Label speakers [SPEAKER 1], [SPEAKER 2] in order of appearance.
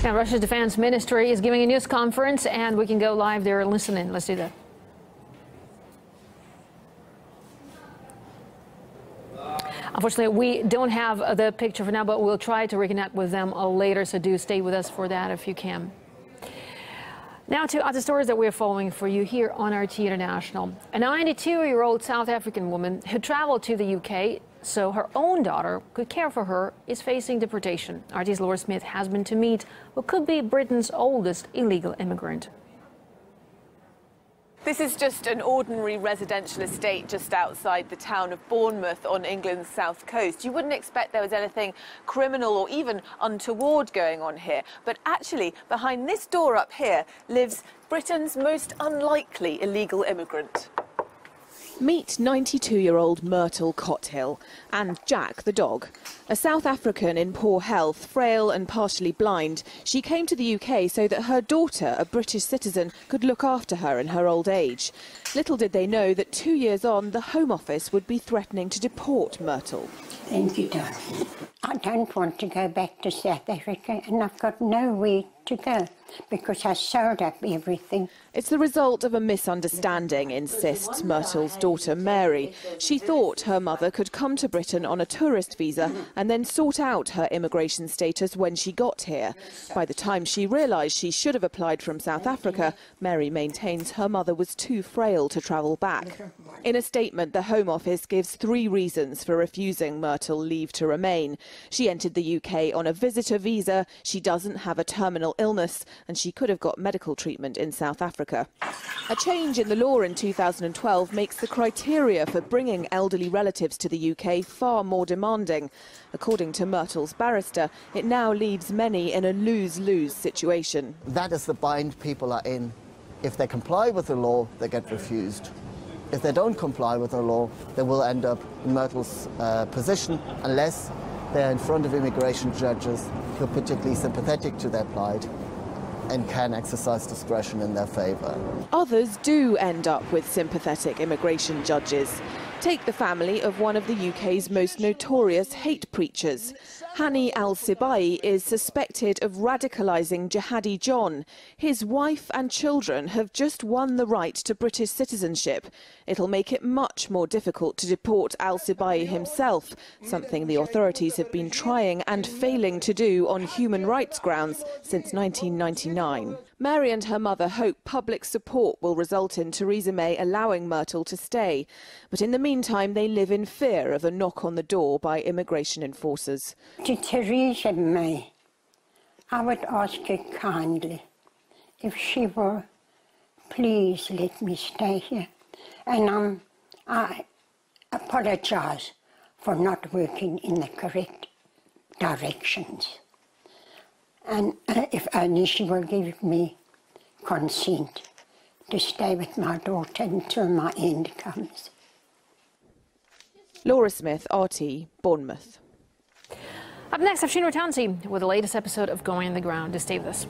[SPEAKER 1] Now, Russia's defense ministry is giving a news conference, and we can go live there and listen in. Let's do that. Unfortunately, we don't have the picture for now, but we'll try to reconnect with them later, so do stay with us for that if you can. Now to other stories that we're following for you here on RT International. A 92-year-old South African woman who traveled to the UK so her own daughter could care for her is facing deportation. RT's Laura Smith has been to meet what could be Britain's oldest illegal immigrant.
[SPEAKER 2] This is just an ordinary residential estate just outside the town of Bournemouth on England's south coast. You wouldn't expect there was anything criminal or even untoward going on here. But actually, behind this door up here lives Britain's most unlikely illegal immigrant.
[SPEAKER 3] Meet 92-year-old Myrtle Cothill and Jack the dog. A South African in poor health, frail and partially blind, she came to the UK so that her daughter, a British citizen, could look after her in her old age. Little did they know that 2 years on, the Home Office would be threatening to deport Myrtle.
[SPEAKER 4] Thank you, darling. I don't want to go back to South Africa, and I've got nowhere to go because I sold up everything.
[SPEAKER 3] It's the result of a misunderstanding, insists Myrtle's daughter Mary. She thought her mother could come to Britain on a tourist visa and then sort out her immigration status when she got here. By the time she realised she should have applied from South Africa, Mary maintains her mother was too frail to travel back. In a statement, the Home Office gives 3 reasons for refusing Myrtle leave to remain. She entered the UK on a visitor visa, she doesn't have a terminal illness, and she could have got medical treatment in South Africa. A change in the law in 2012 makes the criteria for bringing elderly relatives to the UK far more demanding. According to Myrtle's barrister, it now leaves many in a lose-lose situation.
[SPEAKER 5] That is the bind people are in. If they comply with the law, they get refused. If they don't comply with the law, they will end up in Myrtle's position unless they're in front of immigration judges who are particularly sympathetic to their plight and can exercise discretion in their favour.
[SPEAKER 3] Others do end up with sympathetic immigration judges. Take the family of one of the UK's most notorious hate preachers. Hani al-Sibai is suspected of radicalising Jihadi John. His wife and children have just won the right to British citizenship. It'll make it much more difficult to deport al-Sibai himself, something the authorities have been trying and failing to do on human rights grounds since 1999. Mary and her mother hope public support will result in Theresa May allowing Myrtle to stay. But in the meantime, they live in fear of a knock on the door by immigration enforcers.
[SPEAKER 4] To Theresa May, I would ask her kindly if she will please let me stay here. And I apologise for not working in the correct directions. And if only she will give me consent to stay with my daughter until my end comes.
[SPEAKER 3] Laura Smith, RT, Bournemouth.
[SPEAKER 1] Up next, I've Tansey with the latest episode of Going on the Ground. To stay with us.